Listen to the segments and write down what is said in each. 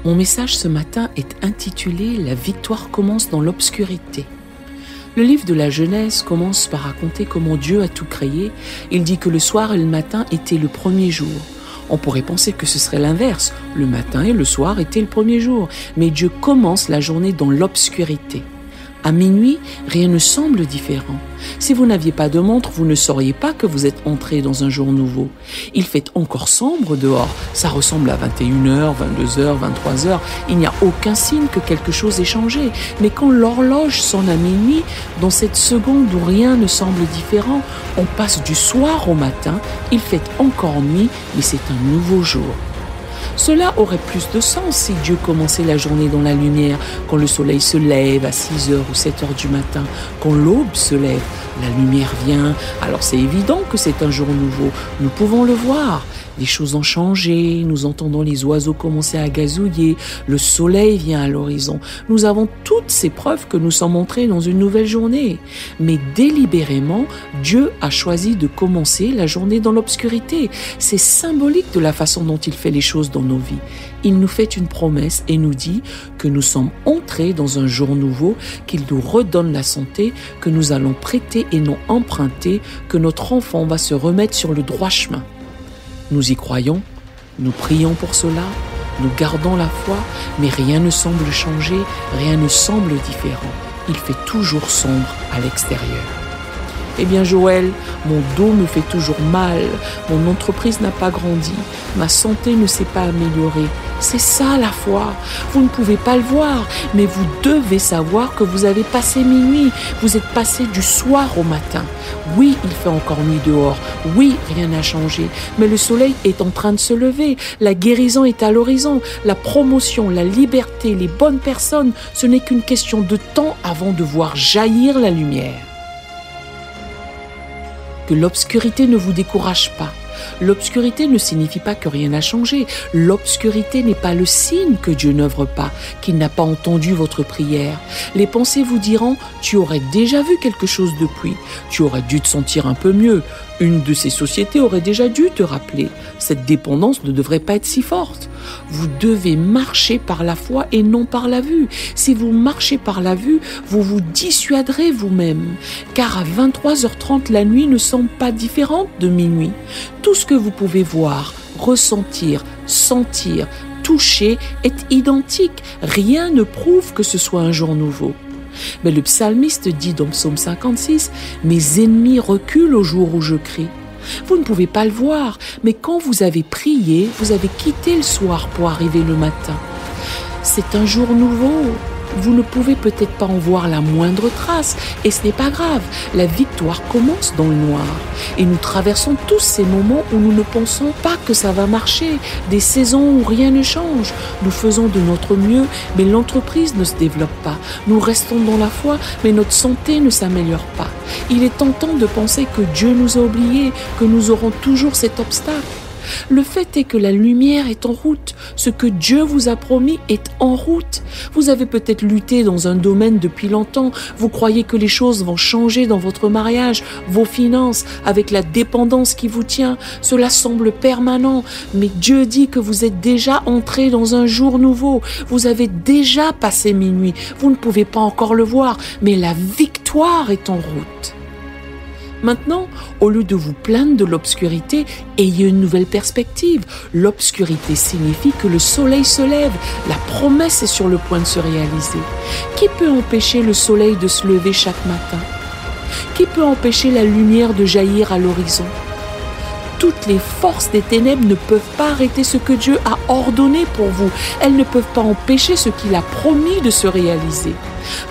Mon message ce matin est intitulé « La victoire commence dans l'obscurité ». Le livre de la Genèse commence par raconter comment Dieu a tout créé. Il dit que le soir et le matin étaient le premier jour. On pourrait penser que ce serait l'inverse. Le matin et le soir étaient le premier jour. Mais Dieu commence la journée dans l'obscurité. À minuit, rien ne semble différent. Si vous n'aviez pas de montre, vous ne sauriez pas que vous êtes entré dans un jour nouveau. Il fait encore sombre dehors. Ça ressemble à 21h, 22h, 23h. Il n'y a aucun signe que quelque chose ait changé. Mais quand l'horloge sonne à minuit, dans cette seconde où rien ne semble différent, on passe du soir au matin. Il fait encore nuit, mais c'est un nouveau jour. Cela aurait plus de sens si Dieu commençait la journée dans la lumière, quand le soleil se lève à 6h ou 7h du matin, quand l'aube se lève, la lumière vient, alors c'est évident que c'est un jour nouveau, nous pouvons le voir. Les choses ont changé, nous entendons les oiseaux commencer à gazouiller, le soleil vient à l'horizon. Nous avons toutes ces preuves que nous sommes entrés dans une nouvelle journée. Mais délibérément, Dieu a choisi de commencer la journée dans l'obscurité. C'est symbolique de la façon dont il fait les choses dans nos vies. Il nous fait une promesse et nous dit que nous sommes entrés dans un jour nouveau, qu'il nous redonne la santé, que nous allons prêter et non emprunter, que notre enfant va se remettre sur le droit chemin. Nous y croyons, nous prions pour cela, nous gardons la foi, mais rien ne semble changer, rien ne semble différent. Il fait toujours sombre à l'extérieur. Eh bien Joël, mon dos me fait toujours mal, mon entreprise n'a pas grandi, ma santé ne s'est pas améliorée. C'est ça la foi. Vous ne pouvez pas le voir, mais vous devez savoir que vous avez passé minuit, vous êtes passé du soir au matin. Oui, il fait encore nuit dehors, oui, rien n'a changé, mais le soleil est en train de se lever, la guérison est à l'horizon, la promotion, la liberté, les bonnes personnes, ce n'est qu'une question de temps avant de voir jaillir la lumière. Que l'obscurité ne vous décourage pas. L'obscurité ne signifie pas que rien n'a changé. L'obscurité n'est pas le signe que Dieu n'œuvre pas, qu'il n'a pas entendu votre prière. Les pensées vous diront « tu aurais déjà vu quelque chose depuis, tu aurais dû te sentir un peu mieux ». Une de ces sociétés aurait déjà dû te rappeler. Cette dépendance ne devrait pas être si forte. Vous devez marcher par la foi et non par la vue. Si vous marchez par la vue, vous vous dissuaderez vous-même. Car à 23h30, la nuit ne semble pas différente de minuit. Tout ce que vous pouvez voir, ressentir, sentir, toucher est identique. Rien ne prouve que ce soit un jour nouveau. Mais le psalmiste dit dans Psaume 56 « Mes ennemis reculent au jour où je crie ». Vous ne pouvez pas le voir, mais quand vous avez prié, vous avez quitté le soir pour arriver le matin. C'est un jour nouveau. Vous ne pouvez peut-être pas en voir la moindre trace, et ce n'est pas grave. La victoire commence dans le noir. Et nous traversons tous ces moments où nous ne pensons pas que ça va marcher, des saisons où rien ne change. Nous faisons de notre mieux, mais l'entreprise ne se développe pas. Nous restons dans la foi, mais notre santé ne s'améliore pas. Il est tentant de penser que Dieu nous a oubliés, que nous aurons toujours cet obstacle. Le fait est que la lumière est en route. Ce que Dieu vous a promis est en route. Vous avez peut-être lutté dans un domaine depuis longtemps. Vous croyez que les choses vont changer dans votre mariage, vos finances, avec la dépendance qui vous tient. Cela semble permanent. Mais Dieu dit que vous êtes déjà entré dans un jour nouveau. Vous avez déjà passé minuit. Vous ne pouvez pas encore le voir, mais la victoire est en route. Maintenant, au lieu de vous plaindre de l'obscurité, ayez une nouvelle perspective. L'obscurité signifie que le soleil se lève, la promesse est sur le point de se réaliser. Qui peut empêcher le soleil de se lever chaque matin? Qui peut empêcher la lumière de jaillir à l'horizon? Toutes les forces des ténèbres ne peuvent pas arrêter ce que Dieu a ordonné pour vous. Elles ne peuvent pas empêcher ce qu'il a promis de se réaliser.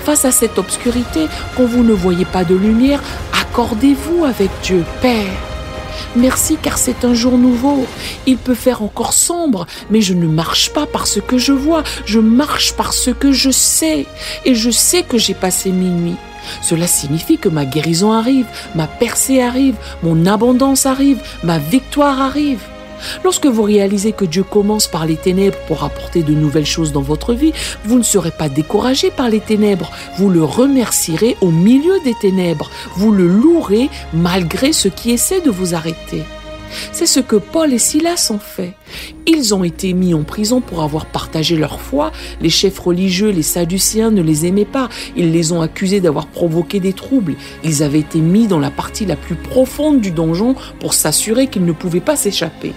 Face à cette obscurité, quand vous ne voyez pas de lumière, accordez-vous avec Dieu. Père, merci car c'est un jour nouveau. Il peut faire encore sombre, mais je ne marche pas par ce que je vois. Je marche par ce que je sais. Et je sais que j'ai passé minuit. Cela signifie que ma guérison arrive, ma percée arrive, mon abondance arrive, ma victoire arrive. Lorsque vous réalisez que Dieu commence par les ténèbres pour apporter de nouvelles choses dans votre vie, vous ne serez pas découragé par les ténèbres. Vous le remercierez au milieu des ténèbres. Vous le louerez malgré ce qui essaie de vous arrêter. C'est ce que Paul et Silas ont fait. Ils ont été mis en prison pour avoir partagé leur foi. Les chefs religieux, les Sadducéens ne les aimaient pas. Ils les ont accusés d'avoir provoqué des troubles. Ils avaient été mis dans la partie la plus profonde du donjon pour s'assurer qu'ils ne pouvaient pas s'échapper.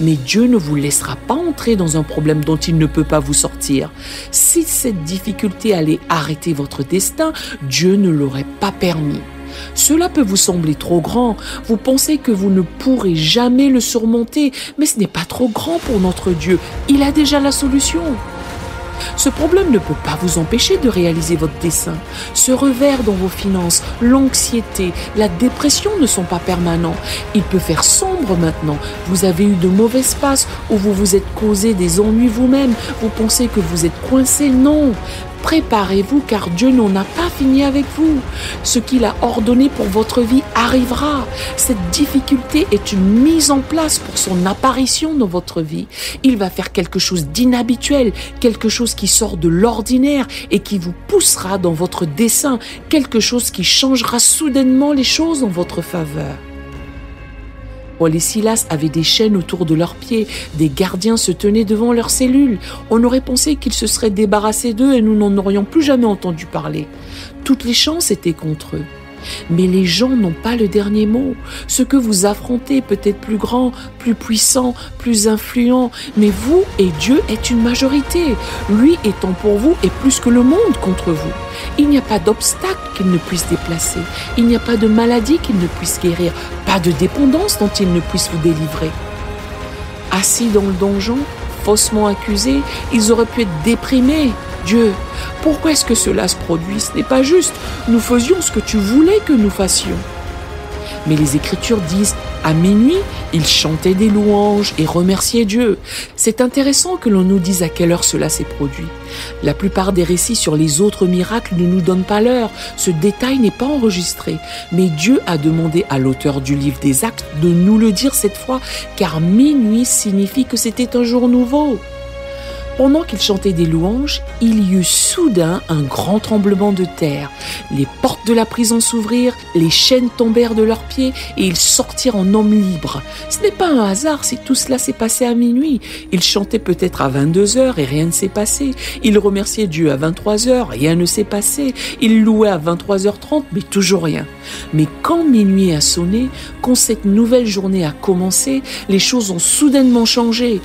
Mais Dieu ne vous laissera pas entrer dans un problème dont il ne peut pas vous sortir. Si cette difficulté allait arrêter votre destin, Dieu ne l'aurait pas permis. Cela peut vous sembler trop grand, vous pensez que vous ne pourrez jamais le surmonter, mais ce n'est pas trop grand pour notre Dieu, il a déjà la solution. Ce problème ne peut pas vous empêcher de réaliser votre dessein. Ce revers dans vos finances, l'anxiété, la dépression ne sont pas permanents. Il peut faire sombre maintenant. Vous avez eu de mauvaises passes où vous vous êtes causé des ennuis vous-même. Vous pensez que vous êtes coincé. Non. Préparez-vous car Dieu n'en a pas fini avec vous. Ce qu'il a ordonné pour votre vie arrivera. Cette difficulté est une mise en place pour son apparition dans votre vie. Il va faire quelque chose d'inhabituel, quelque chose qui sort de l'ordinaire et qui vous poussera dans votre dessein, quelque chose qui changera soudainement les choses en votre faveur. Paul et Silas avaient des chaînes autour de leurs pieds, des gardiens se tenaient devant leurs cellules. On aurait pensé qu'ils se seraient débarrassés d'eux et nous n'en aurions plus jamais entendu parler. Toutes les chances étaient contre eux. Mais les gens n'ont pas le dernier mot. Ce que vous affrontez peut être plus grand, plus puissant, plus influent, mais vous et Dieu êtes une majorité. Lui étant pour vous est plus que le monde contre vous. Il n'y a pas d'obstacle qu'il ne puisse déplacer. Il n'y a pas de maladie qu'il ne puisse guérir, pas de dépendance dont il ne puisse vous délivrer. Assis dans le donjon, faussement accusés, ils auraient pu être déprimés. Dieu, pourquoi est-ce que cela se produit? Ce n'est pas juste. Nous faisions ce que tu voulais que nous fassions. Mais les Écritures disent, à minuit, ils chantaient des louanges et remerciaient Dieu. C'est intéressant que l'on nous dise à quelle heure cela s'est produit. La plupart des récits sur les autres miracles ne nous donnent pas l'heure. Ce détail n'est pas enregistré. Mais Dieu a demandé à l'auteur du livre des Actes de nous le dire cette fois, car minuit signifie que c'était un jour nouveau. Pendant qu'ils chantaient des louanges, il y eut soudain un grand tremblement de terre. Les portes de la prison s'ouvrirent, les chaînes tombèrent de leurs pieds et ils sortirent en hommes libres. Ce n'est pas un hasard si tout cela s'est passé à minuit. Ils chantaient peut-être à 22h et rien ne s'est passé. Ils remerciaient Dieu à 23h, rien ne s'est passé. Ils louaient à 23h30, mais toujours rien. Mais quand minuit a sonné, quand cette nouvelle journée a commencé, les choses ont soudainement changé.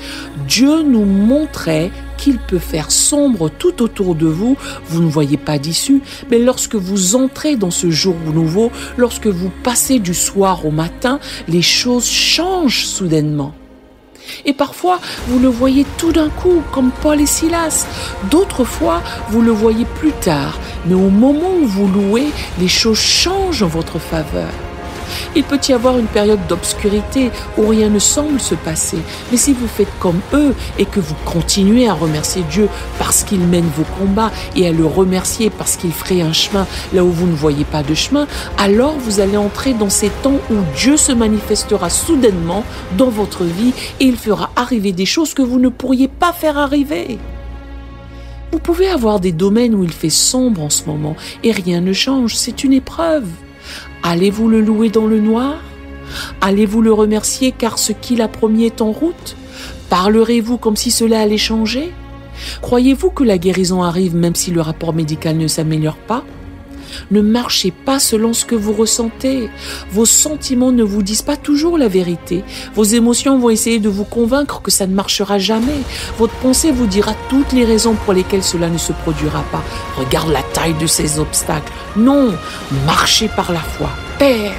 Dieu nous montrait qu'il peut faire sombre tout autour de vous, vous ne voyez pas d'issue, mais lorsque vous entrez dans ce jour nouveau, lorsque vous passez du soir au matin, les choses changent soudainement. Et parfois, vous le voyez tout d'un coup, comme Paul et Silas. D'autres fois, vous le voyez plus tard, mais au moment où vous louez, les choses changent en votre faveur. Il peut y avoir une période d'obscurité où rien ne semble se passer. Mais si vous faites comme eux et que vous continuez à remercier Dieu parce qu'il mène vos combats et à le remercier parce qu'il ferait un chemin là où vous ne voyez pas de chemin, alors vous allez entrer dans ces temps où Dieu se manifestera soudainement dans votre vie et il fera arriver des choses que vous ne pourriez pas faire arriver. Vous pouvez avoir des domaines où il fait sombre en ce moment et rien ne change, c'est une épreuve. Allez-vous le louer dans le noir? Allez-vous le remercier car ce qu'il a promis est en route? Parlerez-vous comme si cela allait changer? Croyez-vous que la guérison arrive même si le rapport médical ne s'améliore pas? Ne marchez pas selon ce que vous ressentez. Vos sentiments ne vous disent pas toujours la vérité. Vos émotions vont essayer de vous convaincre que ça ne marchera jamais. Votre pensée vous dira toutes les raisons pour lesquelles cela ne se produira pas. Regarde la taille de ces obstacles. Non, marchez par la foi. Père,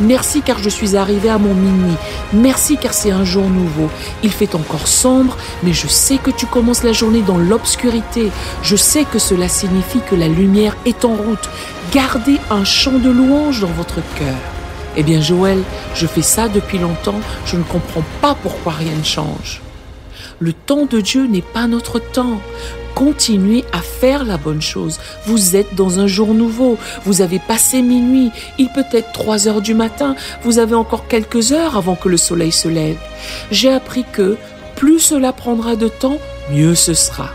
merci car je suis arrivé à mon minuit. Merci car c'est un jour nouveau. Il fait encore sombre, mais je sais que tu commences la journée dans l'obscurité. Je sais que cela signifie que la lumière est en route. Gardez un chant de louange dans votre cœur. Eh bien Joël, je fais ça depuis longtemps, je ne comprends pas pourquoi rien ne change. Le temps de Dieu n'est pas notre temps. Continuez à faire la bonne chose. Vous êtes dans un jour nouveau. Vous avez passé minuit. Il peut être 3 heures du matin. Vous avez encore quelques heures avant que le soleil se lève. J'ai appris que plus cela prendra de temps, mieux ce sera.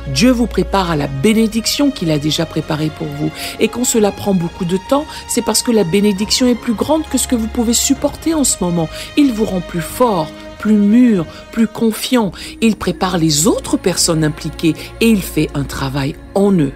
Dieu vous prépare à la bénédiction qu'il a déjà préparée pour vous. Et quand cela prend beaucoup de temps, c'est parce que la bénédiction est plus grande que ce que vous pouvez supporter en ce moment. Il vous rend plus fort, plus mûr, plus confiant. Il prépare les autres personnes impliquées et il fait un travail en eux.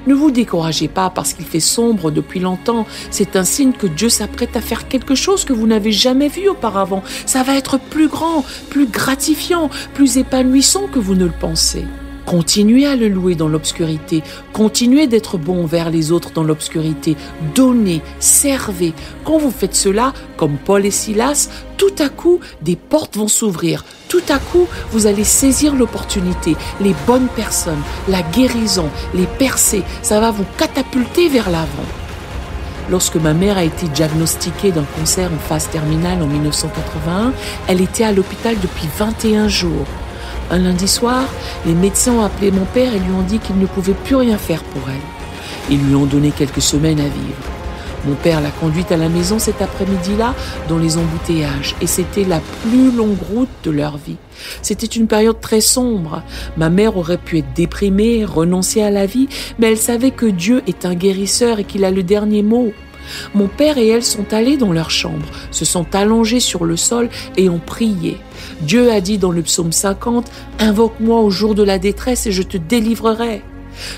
Ne vous découragez pas parce qu'il fait sombre depuis longtemps. C'est un signe que Dieu s'apprête à faire quelque chose que vous n'avez jamais vu auparavant. Ça va être plus grand, plus gratifiant, plus épanouissant que vous ne le pensez. Continuez à le louer dans l'obscurité. Continuez d'être bon envers les autres dans l'obscurité. Donnez, servez. Quand vous faites cela, comme Paul et Silas, tout à coup, des portes vont s'ouvrir. Tout à coup, vous allez saisir l'opportunité, les bonnes personnes, la guérison, les percées. Ça va vous catapulter vers l'avant. Lorsque ma mère a été diagnostiquée d'un cancer en phase terminale en 1981, elle était à l'hôpital depuis 21 jours. Un lundi soir, les médecins ont appelé mon père et lui ont dit qu'ils ne pouvaient plus rien faire pour elle. Ils lui ont donné quelques semaines à vivre. Mon père l'a conduite à la maison cet après-midi-là, dans les embouteillages, et c'était la plus longue route de leur vie. C'était une période très sombre. Ma mère aurait pu être déprimée, renoncer à la vie, mais elle savait que Dieu est un guérisseur et qu'il a le dernier mot. Mon père et elle sont allés dans leur chambre, se sont allongés sur le sol et ont prié. Dieu a dit dans le psaume 50, « Invoque-moi au jour de la détresse et je te délivrerai ».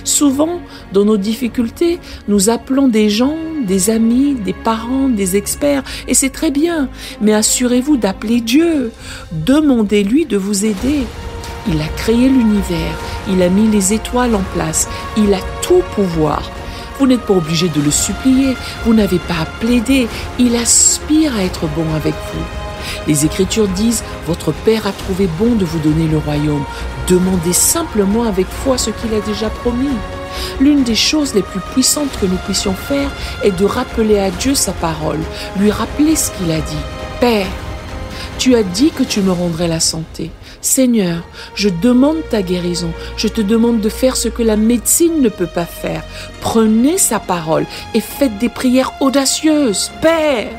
Souvent, dans nos difficultés, nous appelons des gens, des amis, des parents, des experts, et c'est très bien, mais assurez-vous d'appeler Dieu. Demandez-lui de vous aider. Il a créé l'univers, il a mis les étoiles en place, il a tout pouvoir. Vous n'êtes pas obligé de le supplier, vous n'avez pas à plaider, il aspire à être bon avec vous. Les Écritures disent « Votre Père a trouvé bon de vous donner le royaume. Demandez simplement avec foi ce qu'il a déjà promis. » L'une des choses les plus puissantes que nous puissions faire est de rappeler à Dieu sa parole, lui rappeler ce qu'il a dit. « Père, tu as dit que tu me rendrais la santé. Seigneur, je demande ta guérison. Je te demande de faire ce que la médecine ne peut pas faire. Prenez sa parole et faites des prières audacieuses. Père,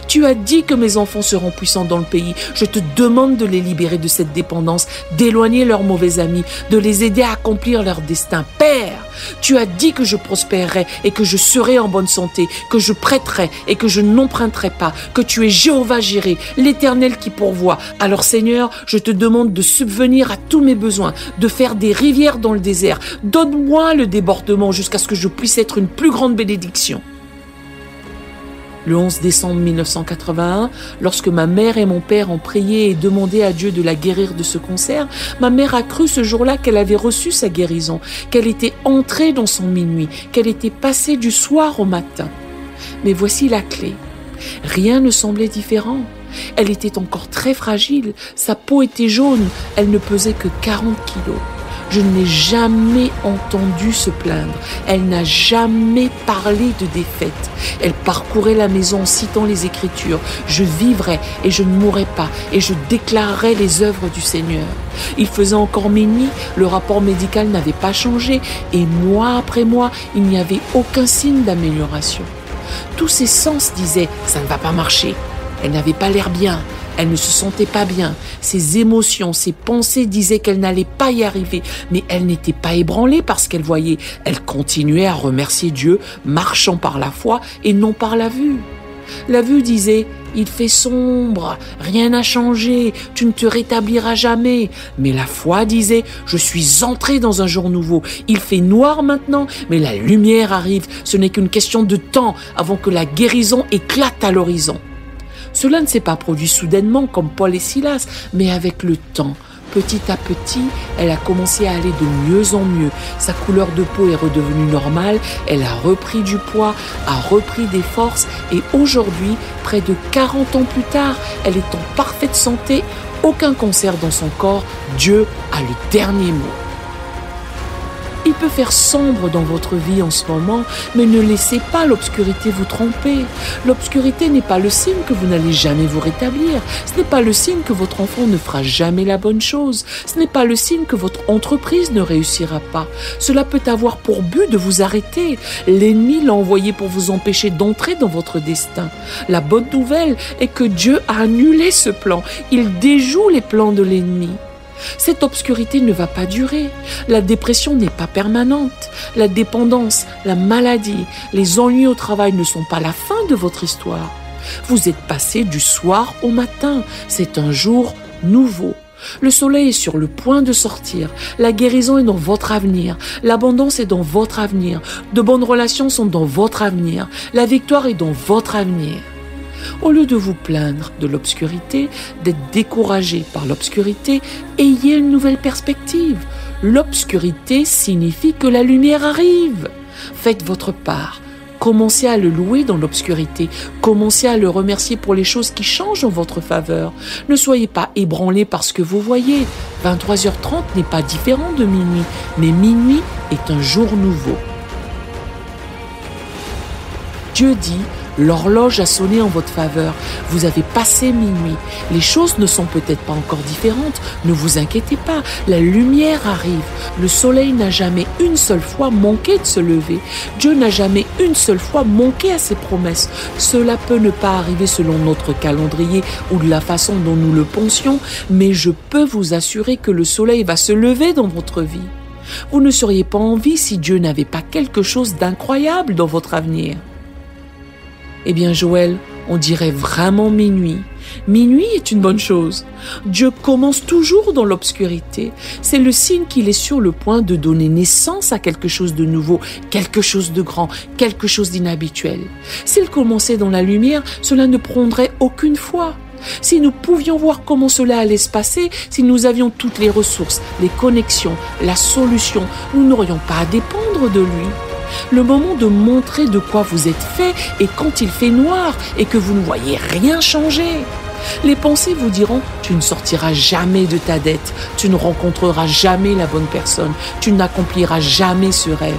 tu as dit que mes enfants seront puissants dans le pays. Je te demande de les libérer de cette dépendance, d'éloigner leurs mauvais amis, de les aider à accomplir leur destin. Père, tu as dit que je prospérerai et que je serai en bonne santé, que je prêterai et que je n'emprunterai pas, que tu es Jéhovah Jireh, l'Éternel qui pourvoit. Alors Seigneur, je te demande de subvenir à tous mes besoins, de faire des rivières dans le désert. Donne-moi le débordement jusqu'à ce que je puisse être une plus grande bénédiction. Le 11 décembre 1981, lorsque ma mère et mon père ont prié et demandé à Dieu de la guérir de ce cancer, ma mère a cru ce jour-là qu'elle avait reçu sa guérison, qu'elle était entrée dans son minuit, qu'elle était passée du soir au matin. Mais voici la clé. Rien ne semblait différent. Elle était encore très fragile, sa peau était jaune, elle ne pesait que 40 kilos. Je ne l'ai jamais entendu se plaindre. Elle n'a jamais parlé de défaite. Elle parcourait la maison en citant les Écritures. Je vivrai et je ne mourrai pas et je déclarerai les œuvres du Seigneur. Il faisait encore minuit, le rapport médical n'avait pas changé et mois après mois, il n'y avait aucun signe d'amélioration. Tous ses sens disaient « ça ne va pas marcher ». Elle n'avait pas l'air bien. Elle ne se sentait pas bien. Ses émotions, ses pensées disaient qu'elle n'allait pas y arriver. Mais elle n'était pas ébranlée par ce qu'elle voyait. Elle continuait à remercier Dieu, marchant par la foi et non par la vue. La vue disait « Il fait sombre, rien n'a changé, tu ne te rétabliras jamais. » Mais la foi disait « Je suis entré dans un jour nouveau. Il fait noir maintenant, mais la lumière arrive. Ce n'est qu'une question de temps avant que la guérison éclate à l'horizon. » Cela ne s'est pas produit soudainement comme Paul et Silas, mais avec le temps. Petit à petit, elle a commencé à aller de mieux en mieux. Sa couleur de peau est redevenue normale, elle a repris du poids, a repris des forces et aujourd'hui, près de 40 ans plus tard, elle est en parfaite santé, aucun cancer dans son corps, Dieu a le dernier mot. Il peut faire sombre dans votre vie en ce moment, mais ne laissez pas l'obscurité vous tromper. L'obscurité n'est pas le signe que vous n'allez jamais vous rétablir. Ce n'est pas le signe que votre enfant ne fera jamais la bonne chose. Ce n'est pas le signe que votre entreprise ne réussira pas. Cela peut avoir pour but de vous arrêter. L'ennemi l'a envoyé pour vous empêcher d'entrer dans votre destin. La bonne nouvelle est que Dieu a annulé ce plan. Il déjoue les plans de l'ennemi. Cette obscurité ne va pas durer. La dépression n'est pas permanente. La dépendance, la maladie, les ennuis au travail ne sont pas la fin de votre histoire. Vous êtes passé du soir au matin. C'est un jour nouveau. Le soleil est sur le point de sortir. La guérison est dans votre avenir. L'abondance est dans votre avenir. De bonnes relations sont dans votre avenir. La victoire est dans votre avenir. Au lieu de vous plaindre de l'obscurité, d'être découragé par l'obscurité, ayez une nouvelle perspective. L'obscurité signifie que la lumière arrive. Faites votre part. Commencez à le louer dans l'obscurité. Commencez à le remercier pour les choses qui changent en votre faveur. Ne soyez pas ébranlés par ce que vous voyez. 23h30 n'est pas différent de minuit, mais minuit est un jour nouveau. Dieu dit: l'horloge a sonné en votre faveur. Vous avez passé minuit. Les choses ne sont peut-être pas encore différentes. Ne vous inquiétez pas. La lumière arrive. Le soleil n'a jamais une seule fois manqué de se lever. Dieu n'a jamais une seule fois manqué à ses promesses. Cela peut ne pas arriver selon notre calendrier ou de la façon dont nous le pensions, mais je peux vous assurer que le soleil va se lever dans votre vie. Vous ne seriez pas en vie si Dieu n'avait pas quelque chose d'incroyable dans votre avenir. Eh bien Joël, on dirait vraiment minuit. Minuit est une bonne chose. Dieu commence toujours dans l'obscurité. C'est le signe qu'il est sur le point de donner naissance à quelque chose de nouveau, quelque chose de grand, quelque chose d'inhabituel. S'il commençait dans la lumière, cela ne prendrait aucune foi. Si nous pouvions voir comment cela allait se passer, si nous avions toutes les ressources, les connexions, la solution, nous n'aurions pas à dépendre de lui. Le moment de montrer de quoi vous êtes fait est quand il fait noir et que vous ne voyez rien changer. Les pensées vous diront: tu ne sortiras jamais de ta dette, tu ne rencontreras jamais la bonne personne, tu n'accompliras jamais ce rêve.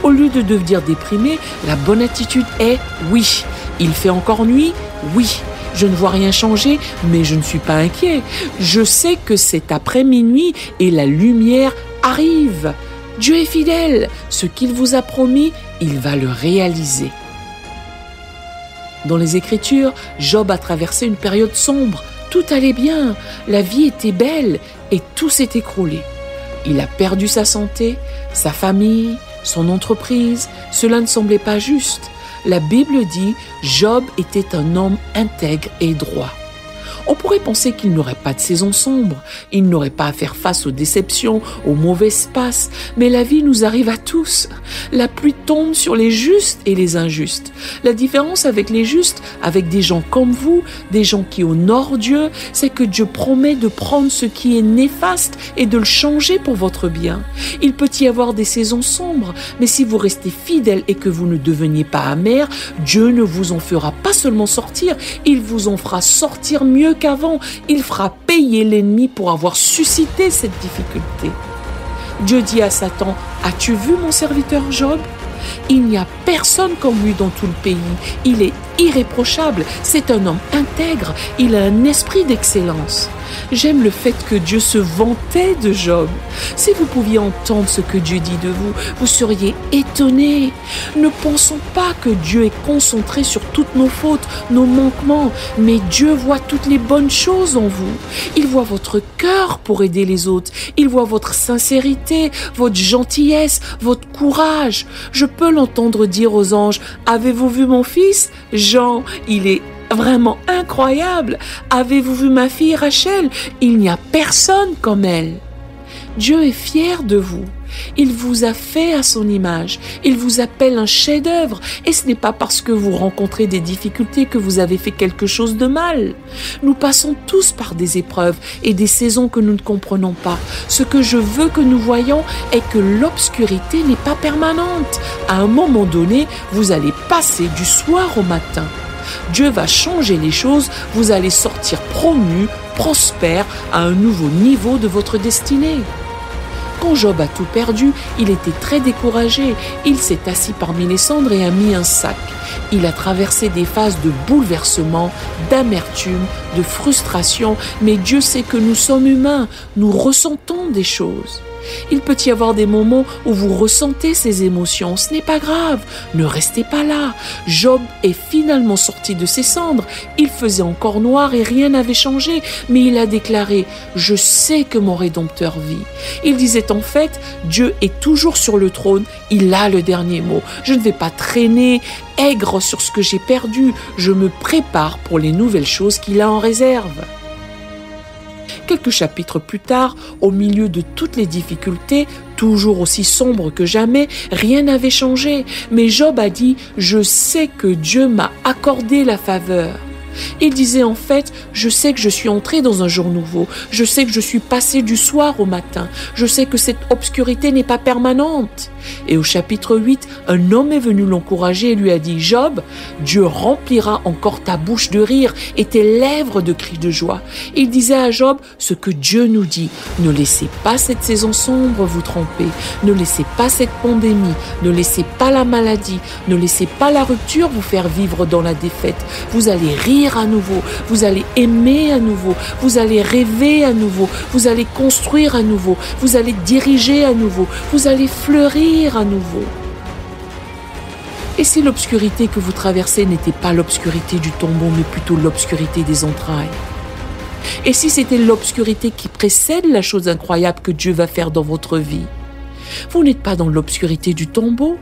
Au lieu de devenir déprimé, la bonne attitude est: oui, il fait encore nuit, oui. Je ne vois rien changer, mais je ne suis pas inquiet. Je sais que c'est après minuit et la lumière arrive. Dieu est fidèle. Ce qu'il vous a promis, il va le réaliser. Dans les Écritures, Job a traversé une période sombre. Tout allait bien, la vie était belle et tout s'est écroulé. Il a perdu sa santé, sa famille, son entreprise. Cela ne semblait pas juste. La Bible dit: Job était un homme intègre et droit. On pourrait penser qu'il n'aurait pas de saison sombre, il n'aurait pas à faire face aux déceptions, aux mauvaises passes, mais la vie nous arrive à tous. La pluie tombe sur les justes et les injustes. La différence avec les justes, avec des gens comme vous, des gens qui honorent Dieu, c'est que Dieu promet de prendre ce qui est néfaste et de le changer pour votre bien. Il peut y avoir des saisons sombres, mais si vous restez fidèle et que vous ne deveniez pas amer, Dieu ne vous en fera pas seulement sortir, il vous en fera sortir mieux qu'avant. Il fera payer l'ennemi pour avoir suscité cette difficulté. Dieu dit à Satan: as-tu vu mon serviteur Job ? Il n'y a personne comme lui dans tout le pays. Il est irréprochable, c'est un homme intègre, il a un esprit d'excellence. J'aime le fait que Dieu se vantait de Job. Si vous pouviez entendre ce que Dieu dit de vous, vous seriez étonnés. Ne pensons pas que Dieu est concentré sur toutes nos fautes, nos manquements, mais Dieu voit toutes les bonnes choses en vous. Il voit votre cœur pour aider les autres. Il voit votre sincérité, votre gentillesse, votre courage. Je peux l'entendre dire aux anges: avez-vous vu mon fils Jean? Il est vraiment incroyable. Avez-vous vu ma fille Rachel? Il n'y a personne comme elle. Dieu est fier de vous. Il vous a fait à son image. Il vous appelle un chef-d'œuvre. Et ce n'est pas parce que vous rencontrez des difficultés que vous avez fait quelque chose de mal. Nous passons tous par des épreuves et des saisons que nous ne comprenons pas. Ce que je veux que nous voyions est que l'obscurité n'est pas permanente. À un moment donné, vous allez passer du soir au matin. Dieu va changer les choses, vous allez sortir promu, prospère, à un nouveau niveau de votre destinée. Quand Job a tout perdu, il était très découragé. Il s'est assis parmi les cendres et a mis un sac. Il a traversé des phases de bouleversement, d'amertume, de frustration, mais Dieu sait que nous sommes humains, nous ressentons des choses. Il peut y avoir des moments où vous ressentez ces émotions. Ce n'est pas grave, ne restez pas là. Job est finalement sorti de ses cendres. Il faisait encore noir et rien n'avait changé, mais il a déclaré « Je sais que mon Rédempteur vit ». Il disait en fait « Dieu est toujours sur le trône, il a le dernier mot. Je ne vais pas traîner aigre sur ce que j'ai perdu, je me prépare pour les nouvelles choses qu'il a en réserve ». Quelques chapitres plus tard, au milieu de toutes les difficultés, toujours aussi sombre que jamais, rien n'avait changé. Mais Job a dit « Je sais que Dieu m'a accordé la faveur ». Il disait en fait « Je sais que je suis entré dans un jour nouveau. Je sais que je suis passé du soir au matin. Je sais que cette obscurité n'est pas permanente. » Et au chapitre 8, un homme est venu l'encourager et lui a dit « Job, Dieu remplira encore ta bouche de rire et tes lèvres de cris de joie. » Il disait à Job ce que Dieu nous dit. Ne laissez pas cette saison sombre vous tromper. Ne laissez pas cette pandémie. Ne laissez pas la maladie. Ne laissez pas la rupture vous faire vivre dans la défaite. Vous allez rire à nouveau. Vous allez aimer à nouveau. Vous allez rêver à nouveau. Vous allez construire à nouveau. Vous allez diriger à nouveau. Vous allez fleurir à nouveau. Et si l'obscurité que vous traversez n'était pas l'obscurité du tombeau, mais plutôt l'obscurité des entrailles? Et si c'était l'obscurité qui précède la chose incroyable que Dieu va faire dans votre vie? Vous n'êtes pas dans l'obscurité du tombeau.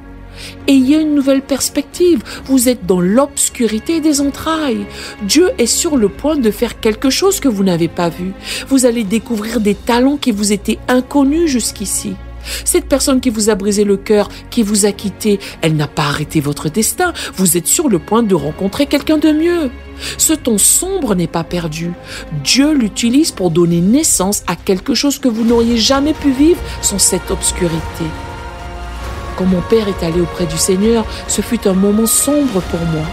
Ayez une nouvelle perspective. Vous êtes dans l'obscurité des entrailles. Dieu est sur le point de faire quelque chose que vous n'avez pas vu. Vous allez découvrir des talents qui vous étaient inconnus jusqu'ici. Cette personne qui vous a brisé le cœur, qui vous a quitté, elle n'a pas arrêté votre destin. Vous êtes sur le point de rencontrer quelqu'un de mieux. Ce temps sombre n'est pas perdu. Dieu l'utilise pour donner naissance à quelque chose que vous n'auriez jamais pu vivre sans cette obscurité. Quand mon père est allé auprès du Seigneur, ce fut un moment sombre pour moi.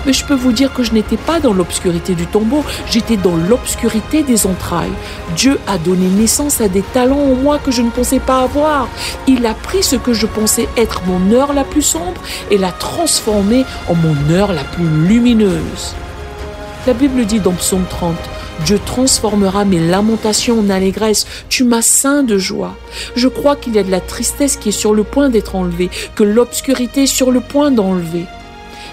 Mais je peux vous dire que je n'étais pas dans l'obscurité du tombeau, j'étais dans l'obscurité des entrailles. Dieu a donné naissance à des talents en moi que je ne pensais pas avoir. Il a pris ce que je pensais être mon heure la plus sombre et l'a transformé en mon heure la plus lumineuse. La Bible dit dans Psaume 30, « Dieu transformera mes lamentations en allégresse, tu m'as ceint de joie. » Je crois qu'il y a de la tristesse qui est sur le point d'être enlevée, que l'obscurité est sur le point d'enlever.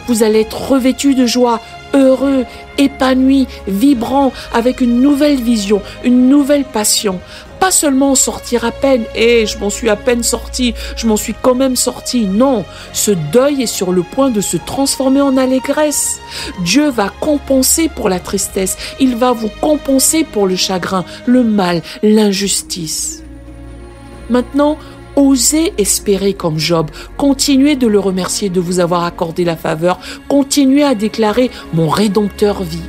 Vous allez être revêtus de joie, heureux, épanouis, vibrants, avec une nouvelle vision, une nouvelle passion. Pas seulement en sortir à peine, « je m'en suis à peine sorti, je m'en suis quand même sorti ». Non, ce deuil est sur le point de se transformer en allégresse. Dieu va compenser pour la tristesse, il va vous compenser pour le chagrin, le mal, l'injustice. Maintenant, osez espérer comme Job, continuez de le remercier de vous avoir accordé la faveur, continuez à déclarer « Mon Rédempteur vit ».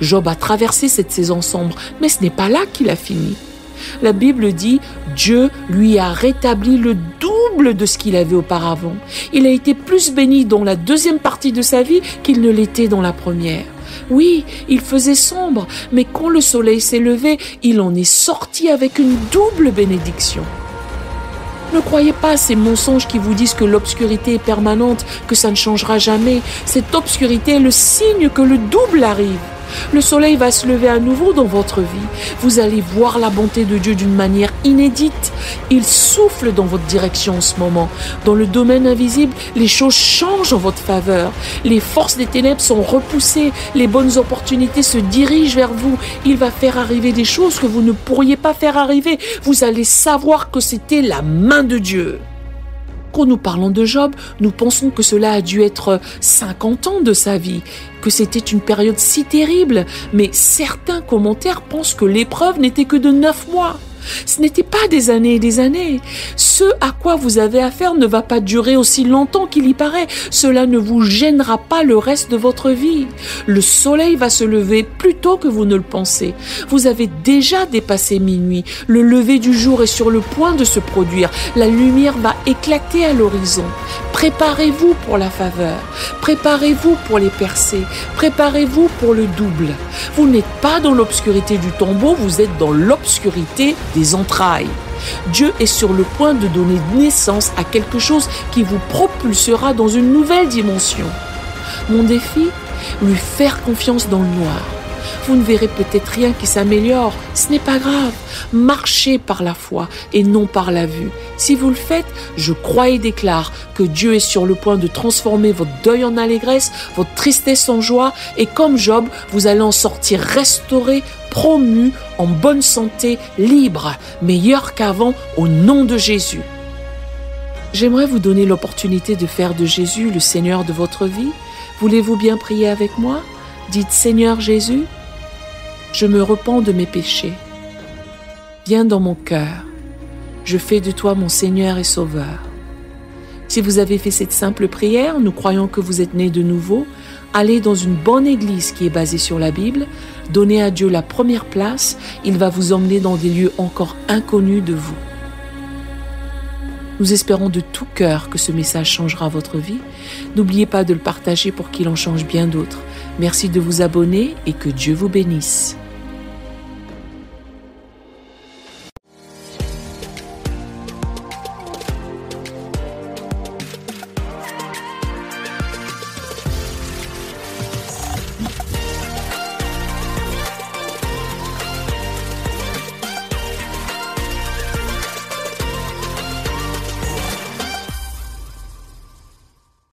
Job a traversé cette saison sombre, mais ce n'est pas là qu'il a fini. La Bible dit « Dieu lui a rétabli le double de ce qu'il avait auparavant. Il a été plus béni dans la deuxième partie de sa vie qu'il ne l'était dans la première. » Oui, il faisait sombre, mais quand le soleil s'est levé, il en est sorti avec une double bénédiction. Ne croyez pas à ces mensonges qui vous disent que l'obscurité est permanente, que ça ne changera jamais. Cette obscurité est le signe que le double arrive. Le soleil va se lever à nouveau dans votre vie. Vous allez voir la bonté de Dieu d'une manière inédite. Il souffle dans votre direction en ce moment. Dans le domaine invisible, les choses changent en votre faveur. Les forces des ténèbres sont repoussées. Les bonnes opportunités se dirigent vers vous. Il va faire arriver des choses que vous ne pourriez pas faire arriver. Vous allez savoir que c'était la main de Dieu. Quand nous parlons de Job, nous pensons que cela a dû être 50 ans de sa vie, que c'était une période si terrible, mais certains commentaires pensent que l'épreuve n'était que de 9 mois. Ce n'était pas des années et des années. Ce à quoi vous avez affaire ne va pas durer aussi longtemps qu'il y paraît. Cela ne vous gênera pas le reste de votre vie. Le soleil va se lever plus tôt que vous ne le pensez. Vous avez déjà dépassé minuit. Le lever du jour est sur le point de se produire. La lumière va éclater à l'horizon. Préparez-vous pour la faveur. Préparez-vous pour les percées. Préparez-vous pour le double. Vous n'êtes pas dans l'obscurité du tombeau, vous êtes dans l'obscurité des entrailles. Dieu est sur le point de donner naissance à quelque chose qui vous propulsera dans une nouvelle dimension. Mon défi, lui faire confiance dans le noir. Vous ne verrez peut-être rien qui s'améliore. Ce n'est pas grave. Marchez par la foi et non par la vue. Si vous le faites, je crois et déclare que Dieu est sur le point de transformer votre deuil en allégresse, votre tristesse en joie, et comme Job, vous allez en sortir restauré, promu, en bonne santé, libre, meilleur qu'avant, au nom de Jésus. J'aimerais vous donner l'opportunité de faire de Jésus le Seigneur de votre vie. Voulez-vous bien prier avec moi? Dites: Seigneur Jésus, je me repens de mes péchés. Viens dans mon cœur. Je fais de toi mon Seigneur et Sauveur. Si vous avez fait cette simple prière, nous croyons que vous êtes né de nouveau. Allez dans une bonne église qui est basée sur la Bible. Donnez à Dieu la première place. Il va vous emmener dans des lieux encore inconnus de vous. Nous espérons de tout cœur que ce message changera votre vie. N'oubliez pas de le partager pour qu'il en change bien d'autres. Merci de vous abonner et que Dieu vous bénisse.